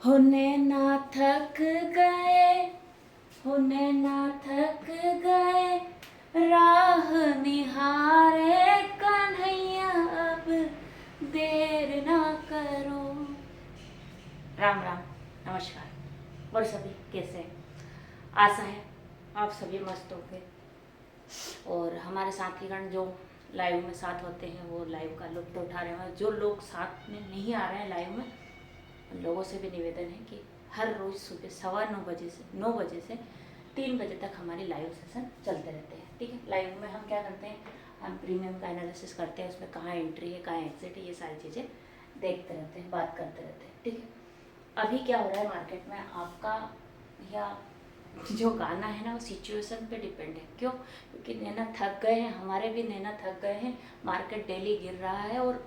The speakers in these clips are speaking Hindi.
होने ना थक गए, होने ना थक गए, राह निहारे कन्हैया अब देर ना करो। राम राम, नमस्कार। और सभी कैसे हैं? आशा है आप सभी मस्त होंगे और हमारे साथीगण जो लाइव में साथ होते हैं वो लाइव का लुत्फ उठा रहे हैं। जो लोग साथ में नहीं आ रहे हैं लाइव में, उन लोगों से भी निवेदन है कि हर रोज़ सुबह 9 बजे से 3 बजे तक हमारी लाइव सेशन चलते रहते हैं। ठीक है, लाइव में हम क्या करते हैं, हम प्रीमियम का एनालिसिस करते हैं, उसमें कहाँ एंट्री है कहाँ एग्जिट है, ये सारी चीज़ें देखते रहते हैं, बात करते रहते हैं। ठीक है, अभी क्या हो रहा है मार्केट में आपका, या जो गाना है ना वो सिचुएशन पे डिपेंड है। क्यों? क्योंकि नैना थक गए हैं, हमारे भी नैना थक गए हैं। मार्केट डेली गिर रहा है और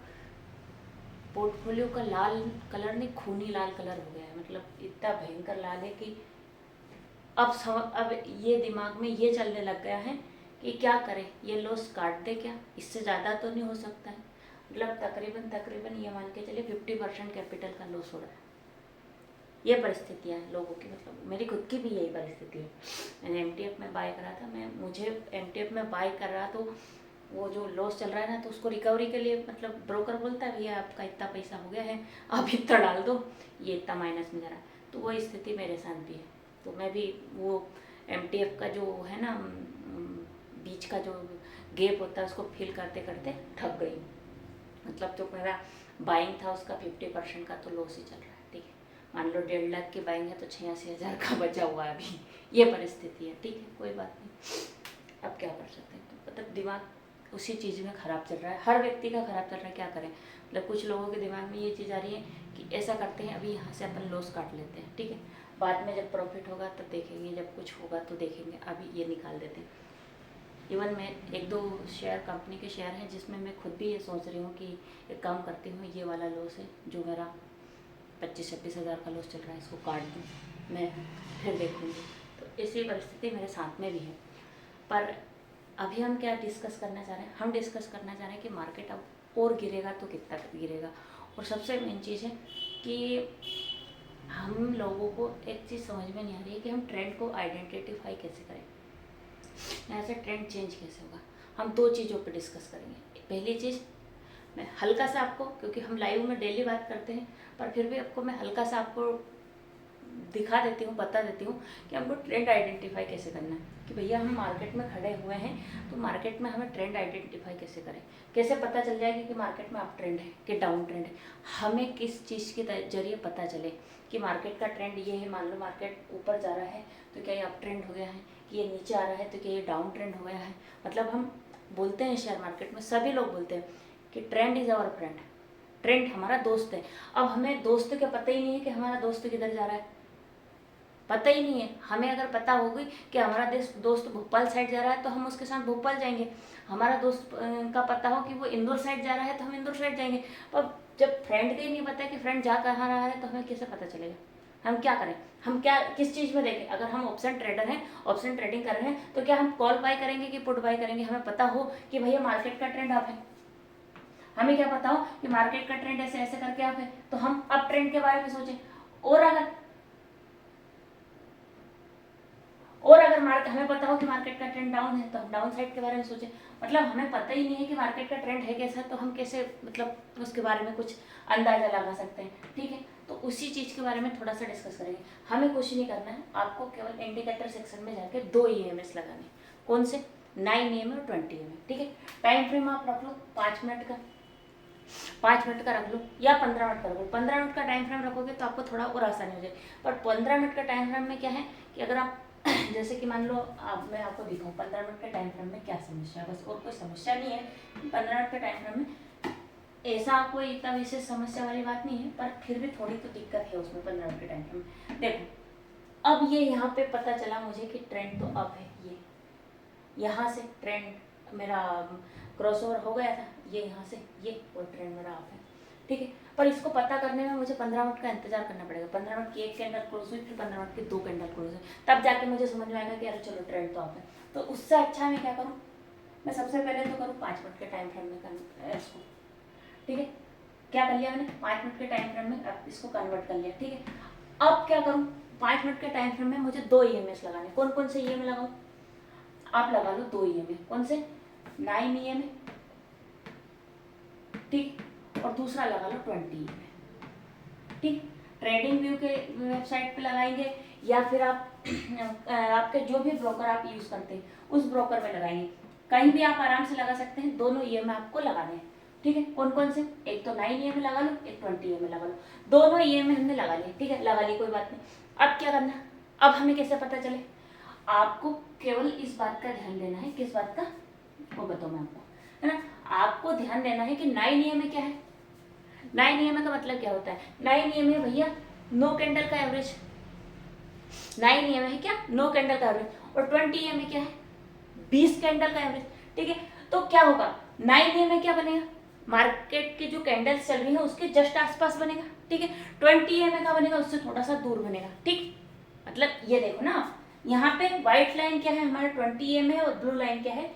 पोर्टफोलियो का लाल कलर नहीं, खूनी लाल कलर हो गया है। मतलब इतना भयंकर लाल है कि अब ये दिमाग में ये चलने लग गया है कि क्या करें, ये लॉस काट दे क्या, इससे ज़्यादा तो नहीं हो सकता है। मतलब तकरीबन ये मान के चलिए 50% कैपिटल का लॉस हो रहा है। ये परिस्थितियाँ हैं लोगों की, मतलब मेरी खुद की भी यही परिस्थिति है। मैंने एमटीएफ में बाय करा था, मुझे एमटीएफ में बाय कर रहा तो वो जो लॉस चल रहा है ना, तो उसको रिकवरी के लिए मतलब ब्रोकर बोलता है भैया आपका इतना पैसा हो गया है, आप इतना डाल दो, ये इतना माइनस में जा रहा है। तो वो स्थिति मेरे साथ भी है। तो मैं भी वो एमटीएफ का जो है ना बीच का जो गैप होता है उसको फिल करते करते थक गई। मतलब जो मेरा बाइंग था उसका 50% का तो लॉस ही चल रहा है। ठीक है, मान लो 1.5 लाख की बाइंग है तो 86,000 का बचा हुआ है अभी। ये परिस्थिति है। ठीक है, कोई बात नहीं, अब क्या कर सकते हैं। तो मतलब दिमाग उसी चीज़ में ख़राब चल रहा है, हर व्यक्ति का ख़राब चल रहा है। क्या करें, मतलब कुछ लोगों के दिमाग में ये चीज़ आ रही है कि ऐसा करते हैं अभी यहाँ से अपन लॉस काट लेते हैं, ठीक है, बाद में जब प्रॉफिट होगा तब देखेंगे, जब कुछ होगा तो देखेंगे, अभी ये निकाल देते हैं। इवन मैं 1-2 शेयर कंपनी के शेयर हैं जिसमें मैं खुद भी ये सोच रही हूँ कि एक काम करती हूँ, ये वाला लॉस है जो मेरा 25-26 हज़ार का लॉस चल रहा है, इसको काट दूँ, मैं फिर देखूँगी। तो इसी परिस्थिति मेरे साथ में भी है। पर अभी हम क्या डिस्कस करना चाह रहे हैं, हम डिस्कस करना चाह रहे हैं कि मार्केट अब और गिरेगा तो कितना गिरेगा। और सबसे मेन चीज़ है कि हम लोगों को एक चीज़ समझ में नहीं आ रही है कि हम ट्रेंड को आइडेंटिफाई कैसे करें, यहाँ से ट्रेंड चेंज कैसे होगा। हम 2 चीज़ों पर डिस्कस करेंगे। पहली चीज़, मैं हल्का सा आपको, क्योंकि हम लाइव में डेली बात करते हैं पर फिर भी आपको मैं हल्का सा आपको दिखा देती हूँ, बता देती हूँ कि हमको ट्रेंड आइडेंटिफाई कैसे करना है। कि भैया हम मार्केट में खड़े हुए हैं तो मार्केट में हमें ट्रेंड आइडेंटिफाई कैसे करें, कैसे पता चल जाएगा कि मार्केट में अप ट्रेंड है कि डाउन ट्रेंड है। हमें किस चीज़ के जरिए पता चले कि मार्केट का ट्रेंड ये है। मान लो मार्केट ऊपर जा रहा है तो क्या ये अप ट्रेंड हो गया है, कि ये नीचे आ रहा है तो क्या ये डाउन ट्रेंड हो गया है। मतलब हम बोलते हैं शेयर मार्केट में सभी लोग बोलते हैं कि trend is our friend, trend हमारा दोस्त है। अब हमें दोस्त का पता ही नहीं है कि हमारा दोस्त किधर जा रहा है, पता ही नहीं है। हमें अगर पता होगी कि हमारा दोस्त भोपाल साइड जा रहा है तो हम उसके साथ भोपाल जाएंगे। हमारा दोस्त का पता हो कि वो इंदौर साइड जा रहा है तो हम इंदौर साइड जाएंगे। पर जब फ्रेंड का ही नहीं पता है कि फ्रेंड जा कहाँ रहा है तो हमें कैसे पता चलेगा। हम क्या करें, हम क्या किस चीज़ में देखें। अगर हम ऑप्शन ट्रेडर हैं, ऑप्शन ट्रेडिंग कर रहे हैं, तो क्या हम कॉल बाय करेंगे कि पुट बाय करेंगे। हमें पता हो कि भैया मार्केट का ट्रेंड अप है, हमें क्या पता हो कि मार्केट का ट्रेंड ऐसे ऐसे करके अप है, तो हम अप ट्रेंड के बारे में सोचें। और अगर हमें पता हो कि मार्केट का ट्रेंड डाउन है तो हम डाउन साइड के बारे में सोचें। मतलब हमें पता ही नहीं है कि मार्केट का ट्रेंड है कैसा, तो हम कैसे मतलब उसके बारे में कुछ अंदाजा लगा सकते हैं। ठीक है, तो उसी चीज़ के बारे में थोड़ा सा डिस्कस करेंगे। हमें कुछ नहीं करना है, आपको केवल इंडिकेटर सेक्शन में जाके 2 EMS लगाने। कौन से? 9 EMA और 20 EMA। ठीक है, टाइम फ्रेम आप रख लो 5 मिनट का, 5 मिनट का रख लो या 15 मिनट का रख लो। 15 मिनट का टाइम फ्रेम रखोगे तो आपको थोड़ा और आसानी हो जाए। पर 15 मिनट का टाइम फ्रेम में क्या है कि अगर आप जैसे कि मान लो मैं आपको दिखाऊँ 15 मिनट के टाइम फ्रेम में क्या समस्या है, बस और कोई समस्या नहीं है। 15 मिनट के टाइम फ्रेम में ऐसा कोई इतना विशेष समस्या वाली बात नहीं है, पर फिर भी थोड़ी तो दिक्कत है उसमें 15 मिनट के टाइम फ्रेम में। देखो अब ये यहाँ पे पता चला मुझे कि ट्रेंड तो अप है, ये यहाँ से ट्रेंड मेरा क्रॉसओवर हो गया था, ये यहाँ से ये, और ट्रेंड मेरा अप है। ठीक है, पर इसको पता करने में मुझे 15 मिनट का इंतजार करना पड़ेगा। 15 मिनट की एक कैंडल क्लोज हुई, फिर 15 मिनट की 2 कैंडल क्लोज हुई, तब जाके मुझे समझ में आएगा कि अरे चलो ट्रेंड तो अप है। तो उससे अच्छा मैं क्या करूँ, मैं सबसे पहले तो करूँ 5 मिनट के टाइम फ्रेम में इसको। ठीक है, क्या कर लिया मैंने, 5 मिनट के टाइम फ्रेम में अब इसको कन्वर्ट कर लिया। ठीक है, अब क्या करूँ, 5 मिनट के टाइम फ्रेम में मुझे 2 ईएमएस लगाने। कौन कौन से ईएमए लगाऊं? आप लगा लो 2 ईएमए। कौन से? 9 ईएमए, ठीक, और दूसरा लगा लो 20 ईएमए, ठीक। ट्रेडिंग व्यू के वेबसाइट पे लगाएंगे या फिर आप आपके जो भी ब्रोकर आप यूज करते हैं उस ब्रोकर में लगाएंगे, कहीं भी आप आराम से लगा सकते हैं। दोनों ईएमए आपको लगाने हैं, ठीक है। कौन कौन से? एक तो 9 ईएमए लगा लो, एक 20 ईएमए लगा लो। दोनों ईएमए हमने लगा लिए, ठीक है, लगा लिए, कोई बात नहीं। अब क्या करना, अब हमें कैसे पता चले? आपको केवल इस बात का ध्यान देना है। किस बात का? वो बताओ मैं आपको, है ना। आपको ध्यान देना है कि 9 ईएमए क्या है। 9 ईएमए का मतलब क्या होता है? 9 ईएमए भैया नो कैंडल का एवरेज। 9 ईएमए है क्या? नो कैंडल का एवरेज। और 20 ईएमए क्या है? 20 कैंडल का एवरेज, ठीक है। तो क्या होगा, 9 ईएमए क्या बनेगा? मार्केट की जो कैंडल्स चल रही है उसके जस्ट आसपास बनेगा, ठीक है। 20 ईएमए का बनेगा, उससे थोड़ा सा दूर बनेगा, ठीक। मतलब ये देखो ना, यहाँ पे व्हाइट लाइन क्या है हमारा 20 ईएमए और ब्लू लाइन क्या है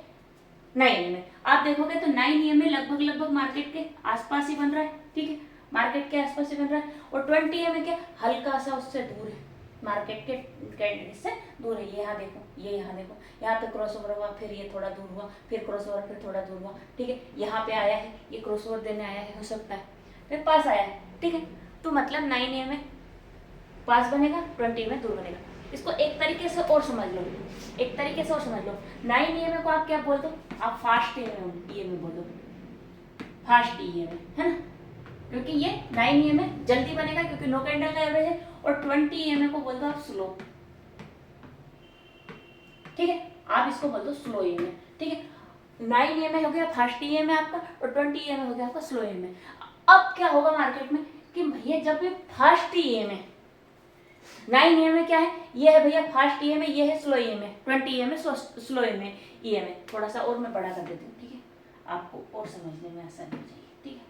9 ईएमए। आप देखोगे तो 9 ईएमए लगभग मार्केट के आसपास ही बन रहा है, ठीक है, मार्केट के आसपास ही बन रहा है। और 20 ईएमए क्या, हल्का सा उससे दूर है, मार्केट के कैंडल से दूर है। ये यहाँ देखो, ये यहाँ देखो, यहाँ पे क्रॉस ओवर हुआ, फिर ये थोड़ा दूर हुआ, फिर क्रॉस ओवर, फिर थोड़ा दूर हुआ, ठीक है। यहाँ पे आया है, ये क्रॉस ओवर देने आया है, हो सकता है फिर पास आया है, ठीक है। तो मतलब 9 ईएमए पास बनेगा, 20 ईएमए दूर बनेगा। इसको एक तरीके से और समझ लो, एक तरीके से और समझ लो। 9 ईएमए को आप क्या बोल दो? आप फास्ट ईएमए बोल दो, फास्ट ईएमए, है ना, क्योंकि ये 9 ईएमए जल्दी बनेगा क्योंकि नो कैंडल का एवरेज है। और 20 ईएमए को बोल दो आप स्लो, ठीक है, आप इसको बोल दो स्लो ईएमए, ठीक है। 9 ईएमए हो गया फास्ट ईएमए आपका, और 20 ईएमए हो गया आपका स्लो ईएमए। अब क्या होगा मार्केट में कि भैया जब भी फास्ट ईएमए, 9 ईएमए क्या है, ये है भैया फास्ट ईएमए, ये है slow EMA, 20 EMA slow EMA. थोड़ा सा और मैं बड़ा कर देती हूँ, ठीक है, आपको और समझने में आसानी हो जाएगी, ठीक है।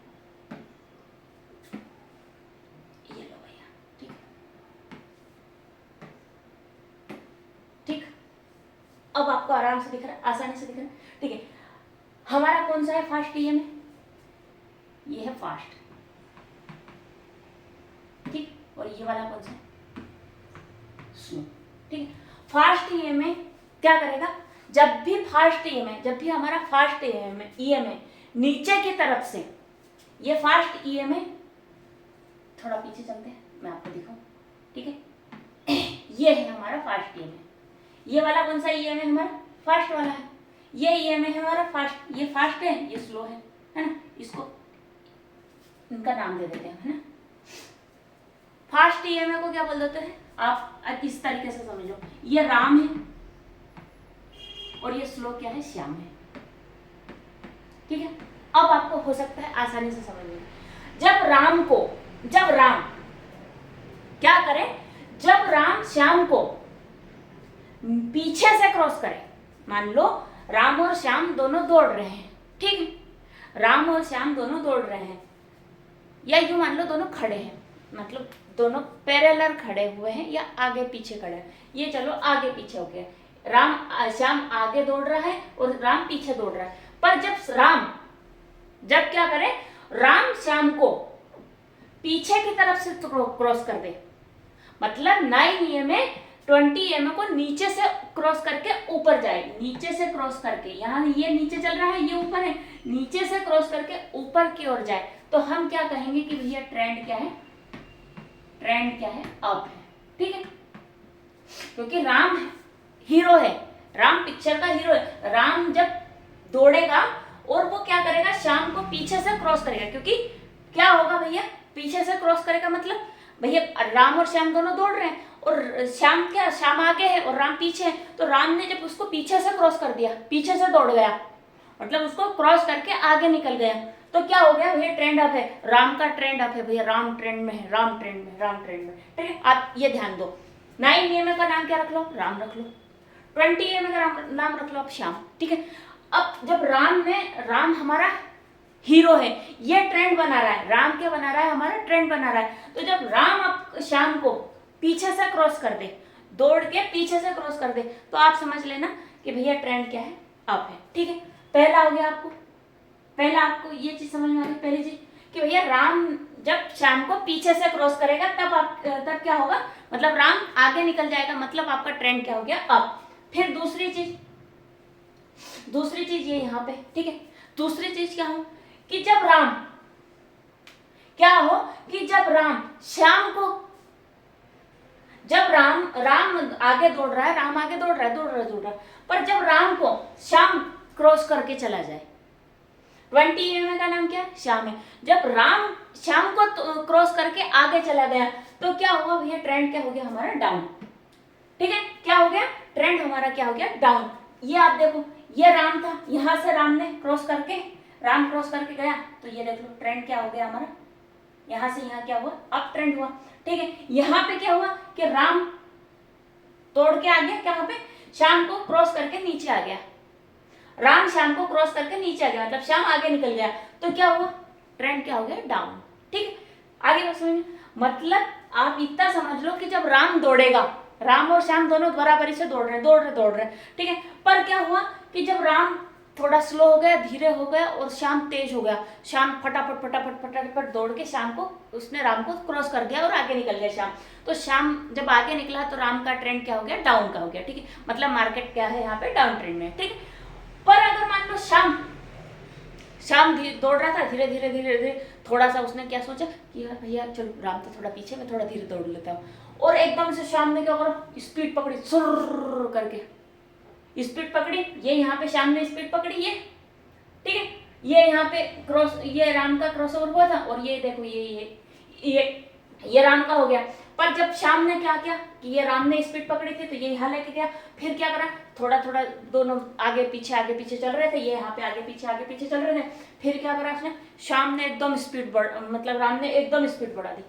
ये लो भैया, ठीक, ठीक। अब आपको आराम से दिख रहा है, आसानी से दिख रहा है, ठीक है। हमारा कौन सा है फास्ट ईएमए? ये है फास्ट, ठीक। और ये वाला कौन सा है? स्लो, ठीक है। फास्ट ईएमए क्या करेगा, जब भी फास्ट ईएमए, जब भी हमारा फास्ट ईएमए नीचे की तरफ से, ये फास्ट ईएमए, थोड़ा पीछे चलते हैं मैं आपको दिखाऊं, ठीक है। ये है हमारा फास्ट ईएमए, ये वाला कौन सा ईएमए हमारा? फास्ट वाला है। ये ईएमए है हमारा फास्ट, ये फास्ट है, ये स्लो है ना। इसको इनका नाम दे देते हैं, है ना। फास्ट ईएमए को क्या बोल देते हैं आप इस तरीके से समझ लो, ये राम है और ये स्लो क्या है, श्याम है, ठीक है। अब आपको हो सकता है आसानी से समझ में, जब राम क्या करे, जब राम श्याम को पीछे से क्रॉस करे, मान लो राम और श्याम दोनों दौड़ रहे हैं, ठीक है, राम और श्याम दोनों दौड़ रहे हैं, या यूं मान लो दोनों खड़े हैं, मतलब दोनों पैरेलल खड़े हुए हैं या आगे पीछे खड़े हैं। ये चलो आगे पीछे हो गया, श्याम आगे दौड़ रहा है और राम पीछे दौड़ रहा है। पर जब क्या करे, राम श्याम को पीछे की तरफ से क्रॉस कर दे, मतलब 9 ईएमए 20 ईएमए को नीचे से क्रॉस करके ऊपर जाए, नीचे से क्रॉस करके, यहाँ ये नीचे चल रहा है, ये ऊपर है, नीचे से क्रॉस करके ऊपर की ओर जाए, तो हम क्या कहेंगे कि भैया ट्रेंड क्या है, ट्रेंड क्या है, अप है, ठीक है। क्योंकि राम हीरो है, राम पिक्चर का हीरो है, राम जब दौड़ेगा और वो क्या करेगा, श्याम को पीछे से क्रॉस करेगा, क्योंकि क्या होगा भैया, पीछे से क्रॉस करेगा मतलब भैया राम और श्याम दोनों दौड़ रहे हैं और श्याम आगे है और राम पीछे है, तो राम ने जब उसको पीछे से क्रॉस कर दिया, पीछे से दौड़ गया, मतलब उसको क्रॉस करके आगे निकल गया, तो क्या हो गया भैया, ट्रेंड अप है, राम का ट्रेंड अप है भैया, राम ट्रेंड में है, राम ट्रेंड में, राम ट्रेंड में, ठीक है। आप ये ध्यान दो, 9 ईएमए का नाम क्या रख लो, राम रख लो, 20 ईएमए का नाम रख लो आप श्याम, ठीक है। अब जब राम हमारा हीरो है, ये ट्रेंड बना रहा है, राम क्या बना रहा है, हमारा ट्रेंड बना रहा है, तो जब राम श्याम को पीछे से क्रॉस कर दे, दौड़ के पीछे से क्रॉस कर दे, तो आप समझ लेना कि भैया ट्रेंड क्या है, अप है, ठीक है। पहला हो गया आपको ये चीज समझ में आ गई, पहली चीज कि भैया राम जब शाम को पीछे से क्रॉस करेगा तब क्या होगा, मतलब राम आगे निकल जाएगा, मतलब आपका ट्रेंड क्या हो गया अप। फिर दूसरी चीज ये यहाँ पे, ठीक है, दूसरी चीज क्या हो कि जब राम शाम को, जब राम आगे दौड़ रहा है, पर जब राम को शाम क्रॉस करके चला जाए, 20 EMA का नाम क्या है, शाम है, जब राम शाम को क्रॉस करके आगे चला गया तो क्या हुआ भैया, ट्रेंड क्या हो गया हमारा, डाउन। ठीक है, क्या हो गया, ट्रेंड हमारा क्या हो गया, डाउन। ये आप देखो, ये राम था, यहां से राम क्रॉस करके गया, तो ये देख लो ट्रेंड क्या हो गया हमारा, यहां से यहां क्या हुआ, अप ट्रेंड हुआ। ठीक है, यहां पे क्या हुआ कि राम तोड़ के आ गया, क्या पे शाम को क्रॉस करके नीचे आ गया, राम शाम को क्रॉस करके नीचे आ गया, मतलब शाम आगे निकल गया, तो क्या हुआ, ट्रेंड क्या हो गया, डाउन। ठीक है, आगे बात समझ में, मतलब आप इतना समझ लो कि जब राम दौड़ेगा, राम और श्याम दोनों बराबरी से दौड़ रहे, ठीक है, पर क्या हुआ कि जब राम थोड़ा स्लो हो गया, धीरे हो गया, और श्याम तेज हो गया, श्याम फटाफट दौड़ के शाम को उसने राम को क्रॉस कर दिया और आगे निकल गया श्याम। तो श्याम जब आगे निकला तो राम का ट्रेंड क्या हो गया, डाउन का हो गया। ठीक है, मतलब मार्केट क्या है यहाँ पे, डाउन ट्रेंड में। ठीक है, पर अगर मान लो श्याम दौड़ रहा था धीरे, थोड़ा सा उसने क्या सोचा कि यार भैया चलो राम तो थोड़ा पीछे, मैं थोड़ा धीरे दौड़ लेता हूँ, और एकदम से श्याम ने क्या करा, स्पीड पकड़ी, सुर करके स्पीड पकड़ी, ये यहाँ पे श्याम ने स्पीड पकड़ी, ये ठीक है, ये यहाँ पे क्रॉस, ये राम का क्रॉसओवर हुआ था, और ये देखो ये राम का हो गया। पर जब श्याम ने क्या किया कि ये राम ने स्पीड पकड़ी थी तो ये यहाँ लेके गया, फिर क्या करा, थोड़ा दोनों आगे पीछे चल रहे थे, ये यहाँ पे आगे पीछे चल रहे थे, फिर क्या करा उसने, श्याम ने एकदम स्पीड मतलब राम ने एकदम स्पीड बढ़ा दी,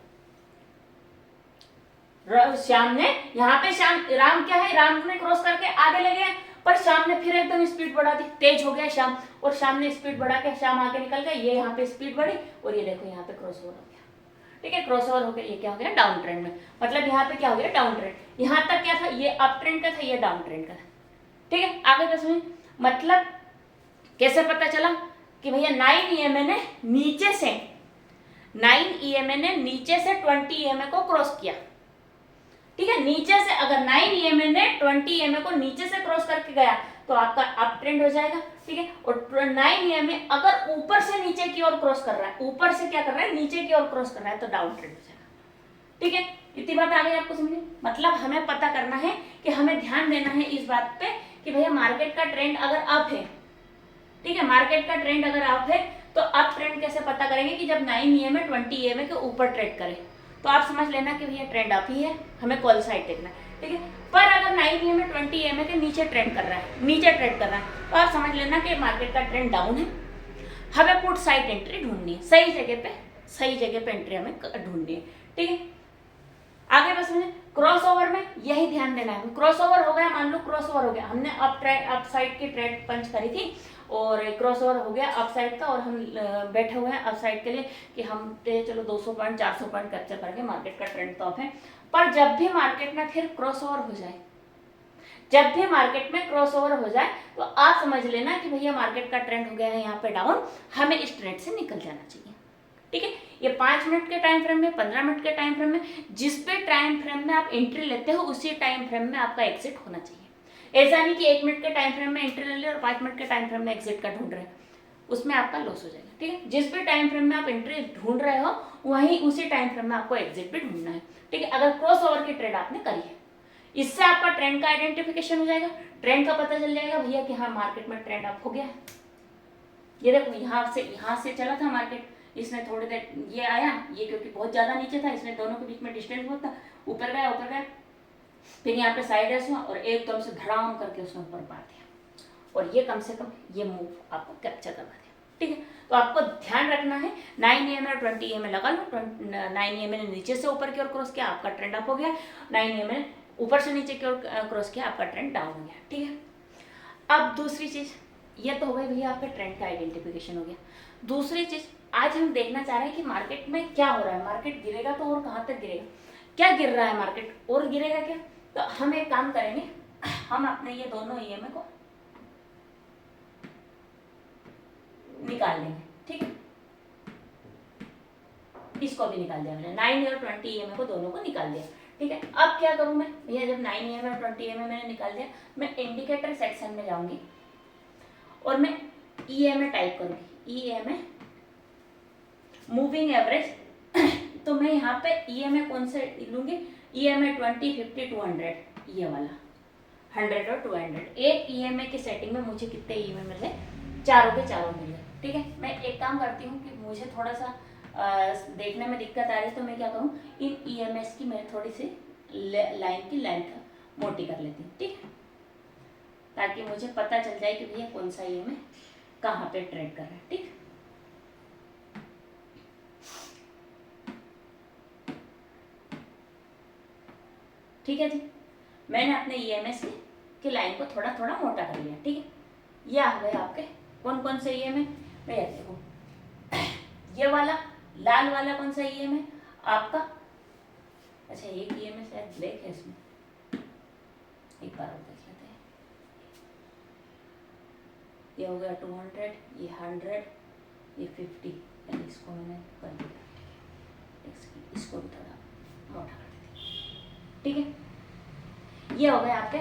श्याम ने यहाँ पे राम क्या है, राम ने क्रॉस करके आगे ले गया, पर श्याम ने फिर एकदम स्पीड बढ़ा दी, तेज हो गया श्याम, और श्याम ने स्पीड बढ़ा के श्याम आगे निकल गया, ये यहाँ पे स्पीड बढ़ी, और ये देखो यहाँ पे क्रॉसओवर हो गया। ठीक है, क्रॉसओवर हो गया, ये क्या हो गया, डाउन ट्रेंड में, मतलब यहाँ पे क्या हो गया, डाउन ट्रेंड। यहाँ तक क्या था, ये अप ट्रेंड का था, ये डाउन ट्रेंड का था। ठीक है, आगे क्या समझ, मतलब कैसे पता चला कि भैया 9 EMA ने नीचे से 20 EMA को क्रॉस किया। ठीक है, नीचे से अगर 9 EMA ने 20 EMA को नीचे से क्रॉस करके गया तो आपका अप ट्रेंड हो जाएगा। ठीक है, और 9 EMA अगर ऊपर से नीचे की ओर क्रॉस कर रहा है, ऊपर से क्या कर रहा है, नीचे की ओर क्रॉस कर रहा है, तो डाउन ट्रेंड हो जाएगा। ठीक है, इतनी बात आ गई आपको समझ में, मतलब हमें पता करना है कि हमें ध्यान देना है इस बात पे कि भैया मार्केट का ट्रेंड अगर अप है, ठीक है, मार्केट का ट्रेंड अगर अप है तो अप ट्रेंड कैसे पता करेंगे कि जब 9 EMA 20 EMA के ऊपर ट्रेड करे, तो आप समझ लेना कि भैया ट्रेंड अप ही है, हमें कॉल साइड देखना है। ठीक है, पर अगर 9 EMA 20 EMA के नीचे ट्रेड कर रहा है, तो आप समझ लेना कि मार्केट का ट्रेंड डाउन है, हमें पुट साइड एंट्री ढूंढनी है, सही जगह पे एंट्री हमें ढूंढनी है। ठीक है, आगे बस मुझे क्रॉसओवर में यही ध्यान देना है। क्रॉसओवर हो गया, मान लो क्रॉसओवर हो गया, हमने अप साइड की ट्रेड पंच करी थी और क्रॉसओवर हो गया अप साइड का, और हम बैठे हुए हैं अप साइड के लिए कि हम चलो 200 पॉइंट 400 पॉइंट कैप्चर करके मार्केट का ट्रेंड तो अप है। पर जब भी मार्केट में फिर क्रॉसओवर हो जाए, तो आप समझ लेना कि भैया मार्केट का ट्रेंड हो गया है यहाँ पे डाउन, हमें इस ट्रेंड से निकल जाना चाहिए। ठीक है, ये 5 मिनट के टाइम फ्रेम में, 15 मिनट के टाइम फ्रेम में, जिस पे टाइम फ्रेम में आप एंट्री लेते हो उसी टाइम फ्रेम में आपका एग्जिट होना चाहिए। ऐसा नहीं कि 1 मिनट के टाइम फ्रेम में एंट्री ले लिया और 5 मिनट के टाइम फ्रेम में एग्जिट का ढूंढ रहे हैं, उसमें आपका लॉस हो जाएगा। ठीक है, जिस भी टाइम फ्रेम में आप एंट्री ढूंढ रहे हो वहीं उसी टाइम फ्रेम में आपको एग्जिट भी ढूंढना है। ठीक है, अगर क्रॉस ओवर की ट्रेड आपने करी है, इससे आपका ट्रेंड का आइडेंटिफिकेशन हो जाएगा, ट्रेंड का पता चल जाएगा भैया कि हाँ मार्केट में ट्रेंड अप हो गया है। ये देखो यहाँ से चला था मार्केट, इसने थोड़ी देर ये आया, ये क्योंकि बहुत ज्यादा नीचे था, इसने दोनों के बीच में डिस्टेंस बहुत था, ऊपर गया, फिर यहाँ पे साइड ऐसे हुआ और एकदम से धड़ाम करके उसने ऊपर मार दिया, और ये कम से कम ये मूव आपको कैप्चर करवा दिया। ठीक है, तो आपको ध्यान रखना है 9 EMA और 20 EMA लगा लो। 9 EMA ने नीचे से ऊपर की ओर क्रॉस किया, आपका ट्रेंड अप हो गया। 9 EMA ने ऊपर से नीचे की ओर क्रॉस किया, आपका ट्रेंड डाउन हो गया। ठीक है, अब दूसरी चीज, ये तो हो गई भैया आपके ट्रेंड का आइडेंटिफिकेशन हो गया। दूसरी चीज आज हम देखना चाह रहे हैं कि मार्केट में क्या हो रहा है, मार्केट गिरेगा तो और कहाँ तक गिरेगा, क्या गिर रहा है मार्केट और गिरेगा क्या। तो हम एक काम करेंगे, हम अपने ये दोनों EMA को निकाल लेंगे। ठीक है, इसको भी निकाल दिया मैंने, 9 और 20 EMA को दोनों को निकाल दिया। ठीक है, अब क्या करूँ मैं भैया, जब 9 EMA और 20 EMA मैंने निकाल दिया, मैं इंडिकेटर सेक्शन में जाऊंगी और मैं EMA टाइप करूंगी, EMA मूविंग एवरेज। तो मैं यहाँ पे EMA कौन से लूंगी, EMA 20, 50, 200, ये वाला 100 और 200। एक EMA की सेटिंग में मुझे कितने EMA मिल गए, चारों के चारों मिल गए। ठीक है, मैं एक काम करती हूँ कि मुझे थोड़ा सा देखने में दिक्कत आ रही है, तो मैं क्या करूँ, इन EMS की मैं थोड़ी सी लाइन की लेंथ मोटी कर लेती हूँ। ठीक है, ताकि मुझे पता चल जाए कि भैया कौन सा EMA कहाँ पे ट्रेड कर रहा है। ठीक, ठीक है जी, मैंने अपने EMS की लाइन को थोड़ा थोड़ा मोटा कर लिया। ठीक है, ये आ गए आपके कौन कौन से EMA, भैया देखो, ये वाला लाल वाला कौन सा EMA आपका, अच्छा एक EMA शायद ब्लैक है इसमें, एक बार और देख लेते हैं। ये हो गया 200, ये 100, ये 50, यानी इसको मैंने कर दिया, इसको भी थोड़ा मोटा कर देती हूँ। ठीक है, ये हो गए आपके,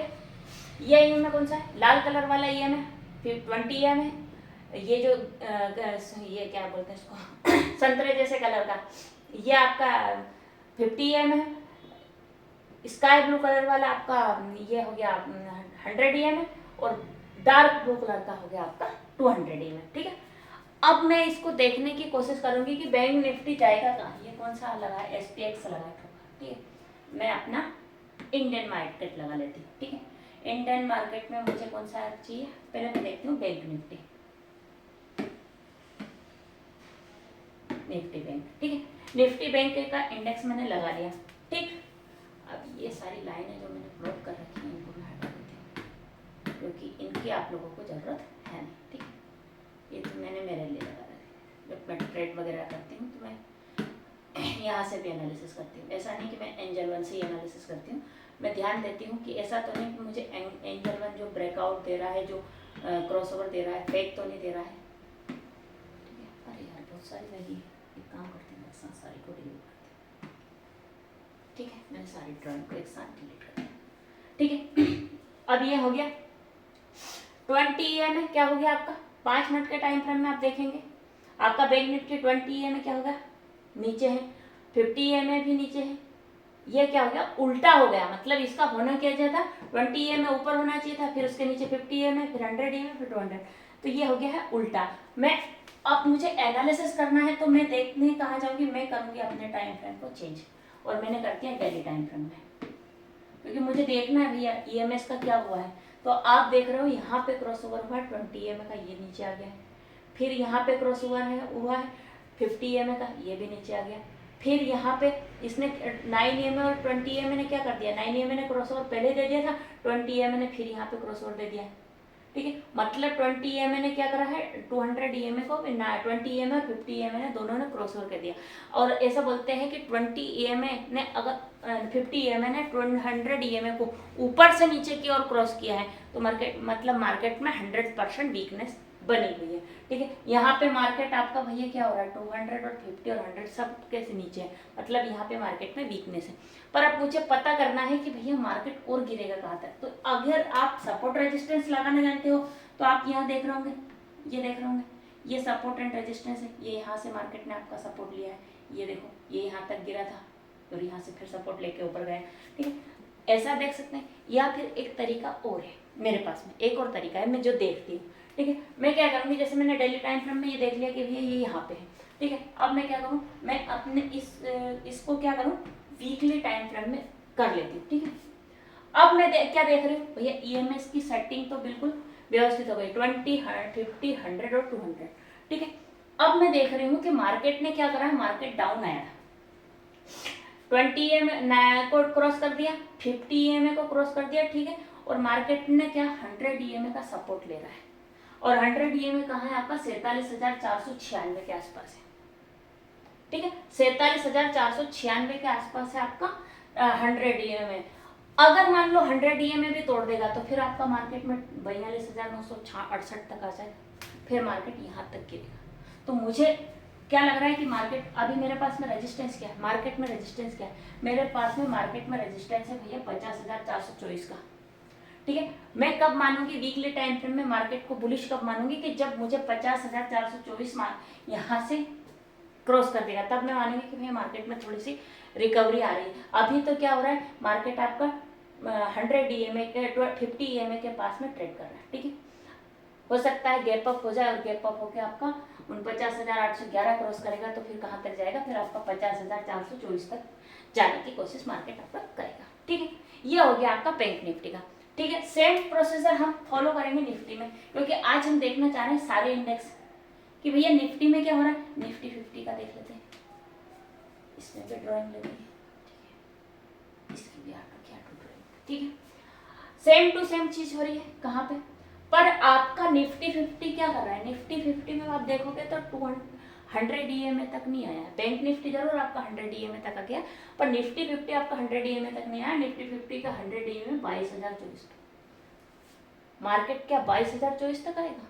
ये EMA कौन सा है, लाल कलर वाला EMA फिर 20 EMA, ये जो ये क्या बोलते हैं इसको संतरे जैसे कलर का, ये आपका 50 EMA है। स्काई ब्लू कलर वाला आपका ये हो गया 100 EMA, और डार्क ब्लू कलर का हो गया आपका 200 EMA। ठीक है, अब मैं इसको देखने की कोशिश करूंगी कि बैंक निफ्टी जाएगा कहाँ, ये कौन सा लगा है, SPX लगा है। ठीक है, मैं अपना इंडियन मार्केट लगा लेती हूँ। ठीक है, इंडियन मार्केट में मुझे कौन सा चाहिए, पहले मैं देखती हूँ बैंक निफ्टी, निफ्टी बैंक। ठीक है, निफ्टी बैंक का इंडेक्स मैंने लगा लिया। ठीक, अब ये सारी लाइनें जो मैंने प्लॉट कर रखी हैं इनको मैं हटा देती हूँ, क्योंकि इनकी आप लोगों को ज़रूरत है नहीं। ठीक है, ये तो मैंने मेरे लिए लगा रखी, जब मैं ट्रेड वगैरह करती हूँ तो मैं यहाँ से भी एनालिसिस करती हूँ। ऐसा नहीं कि मैं एंजल वन से ही एनालिसिस करती हूँ, मैं ध्यान देती हूँ कि ऐसा तो नहीं कि मुझे एंजल वन जो ब्रेकआउट दे रहा है, जो क्रॉसओवर दे रहा है, फेक तो नहीं दे रहा है। ठीक है, अरे यार बहुत सारी लगी है, एक काम करती हूँ, एक साथ सारी को डिलीट करती हूँ। ठीक है, मैंने सारी ड्राइंग को एक साथ डिलीट कर दिया। ठीक है, अब ये हो गया 20 EMA क्या हो गया आपका, 5 मिनट के टाइम फ्रेम में आप देखेंगे आपका बैंक निफ्टी 20 EMA क्या होगा, नीचे है, 50 EMA भी नीचे है। ये क्या हो गया, उल्टा हो गया, मतलब इसका होना क्या चाहिए था, 20 EMA ऊपर होना चाहिए था, फिर उसके नीचे 50 EMA, फिर 100 EMA, फिर 200, तो ये हो गया है उल्टा। मैं अब मुझे एनालिसिस करना है, तो मैं देखने कहाँ जाऊँगी, मैं करूँगी अपने टाइम फ्रेम को चेंज, और मैंने कर दिया डेली टाइम फ्रेम में, क्योंकि मुझे देखना है भैया EMS का क्या हुआ है। तो आप देख रहे हो यहाँ पे क्रॉस ओवर हुआ है 20 EMA का, ये नीचे आ गया है, फिर यहाँ पे क्रॉस ओवर हुआ है 50 EMA का, ये भी नीचे आ गया, फिर यहाँ पे इसने 9 EMA और 20 EMA ने क्या कर दिया, 9 EMA ने क्रॉस ओवर पहले दे दिया था, 20 EMA ने फिर यहाँ पे क्रॉस ओवर दे दिया। ठीक है, मतलब 20 EMA ने क्या करा है, 200 EMA को 20 EMA और 50 EMA ने दोनों ने क्रॉस ओवर कर दिया। और ऐसा बोलते हैं कि 20 EMA ने अगर 50 EMA ने 100 EMA को ऊपर से नीचे की ओर क्रॉस किया है, तो मार्केट में 100% वीकनेस बनी हुई है। ठीक है, यहाँ पे मार्केट आपका भैया क्या हो रहा है, 200 और 50 और 100 सब कैसे नीचे है, मतलब यहाँ पे मार्केट में वीकनेस है। पर अब मुझे पता करना है कि भैया मार्केट और गिरेगा कहाँ तक। तो अगर आप सपोर्ट रेजिस्टेंस लगाना जानते हो, तो आप यहाँ देख रहे होंगे, ये देख रहे होंगे, ये सपोर्ट एंड रेजिस्टेंस है, ये यहाँ से मार्केट ने आपका सपोर्ट लिया है, ये देखो ये यहाँ तक गिरा था और यहाँ से फिर सपोर्ट लेके ऊपर गया। ठीक है, ऐसा देख सकते हैं, या फिर एक तरीका और है मेरे पास में, एक और तरीका है मैं जो देखती हूँ। ठीक है, मैं क्या करूँगी, जैसे मैंने डेली टाइम फ्रेम में ये देख लिया कि भैया ये यहाँ पे है। ठीक है, अब मैं क्या करूँ, मैं अपने इसको क्या करूँ, वीकली टाइम फ्रेम में कर लेती हूँ। ठीक है, अब मैं क्या देख रही हूँ भैया, EMS की सेटिंग तो बिल्कुल व्यवस्थित हो गई, 20, 50, 100 और 200। ठीक है, अब मैं देख रही हूँ कि मार्केट ने क्या करा है, मार्केट डाउन आया था, 20 EMA को क्रॉस कर दिया, 50 EMA को क्रॉस कर दिया। ठीक है, और मार्केट ने क्या 100 EMA का सपोर्ट ले रहा है, और 100 EMA कहाँ है आपका, 47,496 के आसपास है। ठीक है, 47,496 के आसपास है आपका 100 EMA। अगर मान लो 100 EMA भी तोड़ देगा, तो फिर आपका मार्केट में 42,968 तक आ जाएगा, फिर मार्केट यहाँ तक गिरेगा। तो मुझे क्या लग रहा है कि मार्केट, अभी मेरे पास में रेजिस्टेंस क्या है, मार्केट में रेजिस्टेंस क्या है, मेरे पास में मार्केट में रेजिस्टेंस है भैया 50,424 का। ठीक है, मैं कब मानूंगी वीकली टाइम फ्रेम में मार्केट को बुलिश कब मानूंगी कि जब मुझे 50,424 यहाँ से क्रॉस कर देगा, तब मैं मानूंगी कि भैया मार्केट में थोड़ी सी रिकवरी आ रही है। अभी तो क्या हो रहा है, मार्केट आपका 100 EMA के 50 EMA के पास में ट्रेड कर रहा है। ठीक है, हो सकता है गैप अप हो जाए और गैप अप होकर आपका 49,811 क्रॉस करेगा, तो फिर कहाँ तक जाएगा, फिर आपका 50,424 तक जाने की कोशिश मार्केट आपका करेगा। ठीक है, ये हो गया आपका बैंक निफ्टी का। ठीक है, सेम प्रोसीजर हम फॉलो करेंगे निफ्टी में, क्योंकि आज हम देखना चाह रहे हैं सारे इंडेक्स कि भैया निफ्टी में क्या हो रहा है। निफ्टी 50 का देख लेते हैं, इसमें भी ड्राइंग लगी है, इसकी भी ऑटो की ऑटो ड्राइंग। ठीक है, सेम टू सेम चीज हो रही है कहाँ पे, पर आपका निफ्टी 50 क्या कर रहा है, निफ्टी 50 में आप देखोगे तो 100 EMA तक नहीं आया है। बैंक निफ्टी जरूर आपका 100 EMA तक आ गया, पर निफ्टी 50 आपका 100 EMA तक नहीं आया। निफ्टी 50 का 100 EMA 22,024 तक। मार्केट क्या 22,024 तक आएगा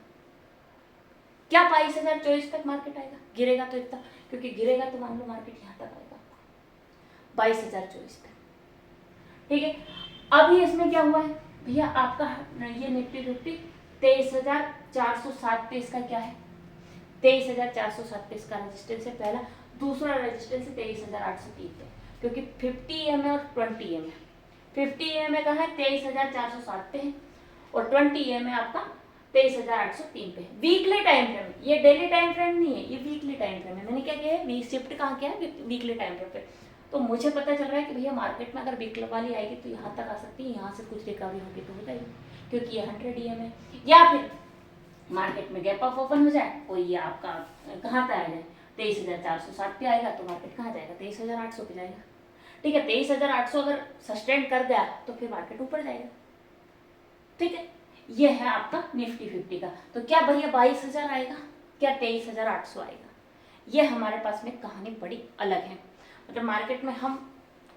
क्या, 22,024 तक मार्केट आएगा, गिरेगा तो इतना, क्योंकि गिरेगा तो मान लो मार्केट यहाँ तक आएगा 22,024 तक। ठीक है, अभी इसमें क्या हुआ है भैया, आपका ये निफ्टी 50 23,437 का क्या है, 23,437 का रेजिस्टेंस है पहला। दूसरा रेजिस्टेंस है 23,803 पे, क्योंकि 50 EMA और 20 EMA, 50 EMA का है 23,407 पे है, और 20 EMA आपका 23,803 पे। वीकली टाइम फ्रेम, ये डेली टाइम फ्रेम नहीं है, ये वीकली टाइम फ्रेम है। मैंने क्या किया है, शिफ्ट कहाँ किया है, वीकली टाइम फ्रेम पे। तो मुझे पता चल रहा है कि भैया मार्केट में अगर वीकली वाली आएगी तो यहाँ तक आ सकती है, यहाँ से कुछ रिकवरी होगी तो हो जाएगी, क्योंकि ये 100 EMA है। या फिर मार्केट में गैप अप ओपन हो जाए और ये आपका कहाँ पे आ जाए, 23,407 पे आएगा, तो मार्केट कहाँ जाएगा, 23,800 पे जाएगा। ठीक है, 23,800 अगर सस्टेन कर दिया तो फिर मार्केट ऊपर जाएगा। ठीक है, ये है आपका निफ्टी 50 का। तो क्या भैया 22,000 आएगा, क्या 23,800 आएगा, ये हमारे पास में कहानी बड़ी अलग है। मतलब मार्केट में हम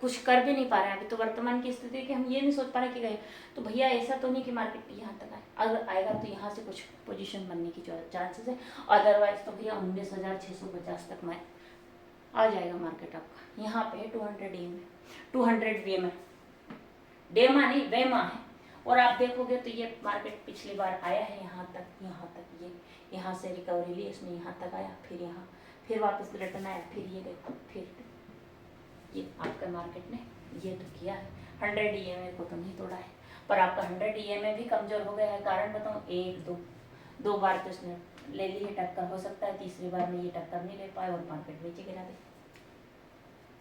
कुछ कर भी नहीं पा रहे हैं अभी, तो वर्तमान की स्थिति है कि हम ये नहीं सोच पा रहे कि गए, तो भैया ऐसा तो नहीं कि मार्केट यहाँ तक आए, अगर आएगा तो यहाँ से कुछ पोजीशन बनने की चांसेस है, अदरवाइज तो भैया 19,650 तक में आ जाएगा मार्केट आपका। यहाँ पे 200 EMA डेमा नहीं वेमा है, और आप देखोगे तो ये मार्केट पिछली बार आया है यहाँ तक ये यहाँ से रिकवरी ली इसने, यहाँ तक आया, फिर यहाँ फिर वापस रिटर्न आया, फिर ये देखो, फिर ये आपका मार्केट ने ये तो किया है। 100 EMA को तो नहीं तोड़ा है, पर आपका 100 EMA भी कमजोर हो गया है। कारण बताऊँ, एक दो बार तो इसने ले ली है टक्कर, हो सकता है तीसरी बार में ये टक्कर नहीं ले पाए और मार्केट नीचे गिरा दे।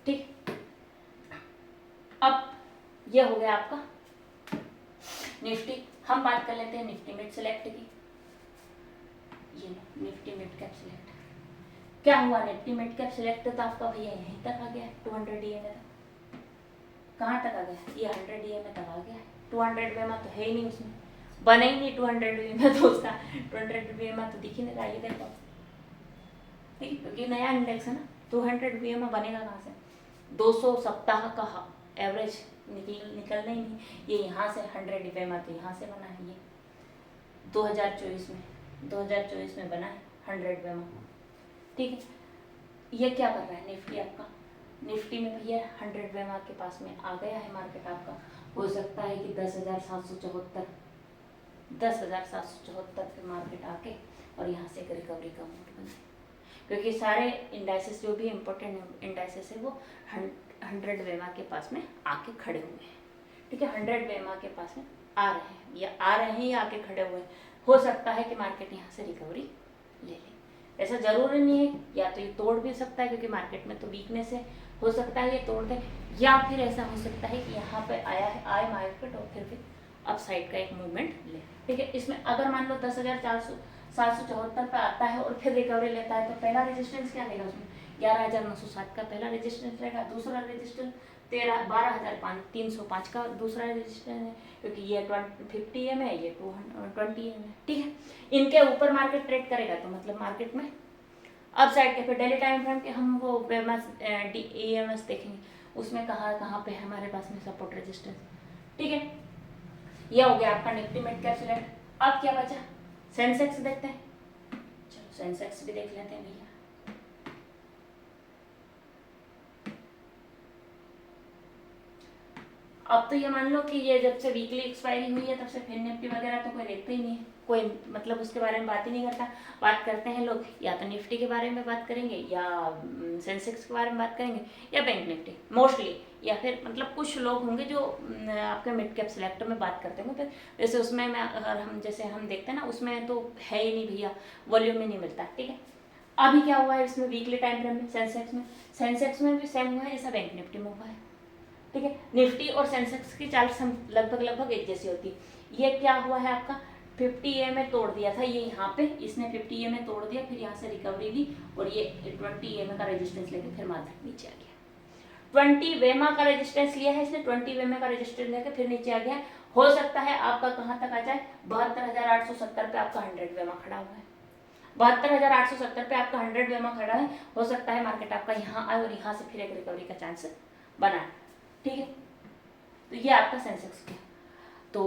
ठीक, अब ये हो गया आपका निफ्टी। हम बात कर लेते हैं निफ्टी मिड सेलेक्ट की। ये निफ्टी मिड कैप सेलेक्ट क्या हुआ, निफ्टी मिड कैप सेलेक्ट तो आपका भैया यहीं तक आ गया है, 200 EMA तक। कहाँ तक आ गया, ये 100 EMA तक आ गया है। 200 EMA तो है ही नहीं, उसमें बने ही नहीं 200 EMA, तो उसका 200 EMA तो दिख ही नहीं रहा, ये देखो। ठीक, क्योंकि नया इंडेक्स है ना, 200 EMA बनेगा कहाँ से, 200 सप्ताह का एवरेज निकलना ही नहीं। ये यहाँ से 100 EMA तो यहाँ से बना है, ये 2024 में बना है 100 EMA। ठीक है, ये क्या कर रहा है निफ्टी आपका, निफ्टी में भैया 100 EMA के पास में आ गया है मार्केट आपका। हो सकता है कि 10,774 पे मार्केट आके और यहाँ से एक रिकवरी का मूड बनाए, क्योंकि सारे इंडाइसेस जो भी इम्पोर्टेंट इंडाइसेस है वो 100 EMA के पास में आके खड़े हुए हैं। ठीक है, 100 EMA के पास में आ रहे हैं या आके खड़े हुए हैं। हो सकता है कि मार्केट यहाँ से रिकवरी ले ले, ऐसा जरूरी नहीं है, या तो ये तोड़ भी सकता है क्योंकि मार्केट में तो वीकनेस है, हो सकता है ये तोड़ दे, या फिर ऐसा हो सकता है कि यहाँ पे आए मार्केट और फिर अपसाइड का एक मूवमेंट ले। ठीक है, इसमें अगर मान लो 10,774 पे आता है और फिर रिकवरी लेता है, तो पहला रेजिस्टेंस क्या रहेगा उसमें, 11,960 का पहला रेजिस्टेंस रहेगा। दूसरा रेजिस्टेंस 12,305 का दूसरा रेजिस्टेंस है, क्योंकि ये 50 EMA है, ये 20 EMA है। ठीक है, इनके ऊपर मार्केट ट्रेड करेगा तो मतलब मार्केट में अब साइड के। फिर डेली टाइम फ्रेम के हम वो EMS देखेंगे, उसमें कहाँ पे है हमारे पास में सपोर्ट रेजिस्टेंस। ठीक है, यह हो गया आपका निफ्टी मिड कैप सेलेक्ट। अब क्या बचा, सेंसेक्स देखते हैं। चलो सेंसेक्स भी देख लेते हैं भैया। अब तो ये मान लो कि ये जब से वीकली एक्सपायरी हुई है तब से फिर निफ्टी वगैरह तो कोई देखता ही नहीं है, कोई मतलब उसके बारे में बात ही नहीं करता। बात करते हैं लोग या तो निफ्टी के बारे में बात करेंगे, या सेंसेक्स के बारे में बात करेंगे, या बैंक निफ्टी मोस्टली, या फिर मतलब कुछ लोग होंगे जो आपके मिड कैप सिलेक्टर में बात करते होंगे। फिर जैसे उसमें मैं अगर हम जैसे हम देखते हैं ना, उसमें तो है ही नहीं भैया, वॉल्यूम ही नहीं मिलता, ठीक है। अभी क्या हुआ है इसमें वीकली टाइम फ्रेम में, सेंसेक्स में भी सेम हुआ है जैसा बैंक निफ्टी में हुआ है, ठीक है। निफ्टी और सेंसेक्स की चार्ट लगभग एक जैसी होती है। ये क्या हुआ है आपका 50 ए में तोड़ दिया था, ये यहाँ पे इसने 50 ए में तोड़ दिया, फिर यहाँ से रिकवरी ली और ये 20 ए में का रेजिस्टेंस लेके फिर मार्केट नीचे आ गया। 20 वेमा का रेजिस्टेंस लिया है इसने, 20 वेमा का रेजिस्टेंस लेके फिर नीचे आ गया। हो सकता है आपका कहाँ तक आ जाए, 72,870 पे आपका 100 वेमा खड़ा हुआ है, 72,870 पे आपका 100 वेमा खड़ा है। हो सकता है मार्केट आपका यहाँ आए और यहाँ से फिर एक रिकवरी का चांस बना, ठीक है। तो ये आपका सेंसेक्स किया। तो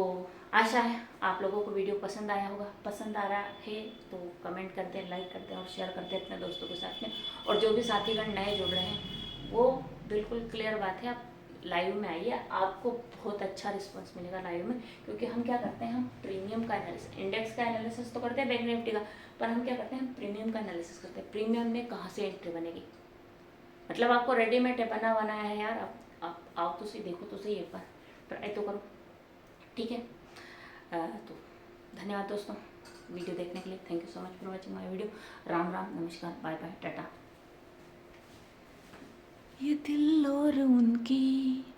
आशा है आप लोगों को वीडियो पसंद आया होगा, पसंद आ रहा है तो कमेंट करते हैं, लाइक करते हैं और शेयर करते हैं अपने दोस्तों के साथ में। और जो भी साथीगण नए जुड़ रहे हैं वो बिल्कुल क्लियर बात है, आप लाइव में आइए, आपको बहुत अच्छा रिस्पांस मिलेगा लाइव में। क्योंकि हम क्या करते हैं, हम प्रीमियम का एनालिसिस, इंडेक्स का एनालिसिस तो करते हैं बैंक निफ्टी का, पर हम क्या करते हैं, हम प्रीमियम का एनालिसिस करते हैं। प्रीमियम में कहाँ से एंट्री बनेगी, मतलब आपको रेडीमेड बना बनाया है यार, आप आओ तो सही, देखो तो सही, एक बार ट्राई तो करो, ठीक है। तो धन्यवाद दोस्तों वीडियो देखने के लिए, thank you so much for watching my video. Ram Ram, नमस्कार, बाय बाय, टाटा। ये दिल और उनकी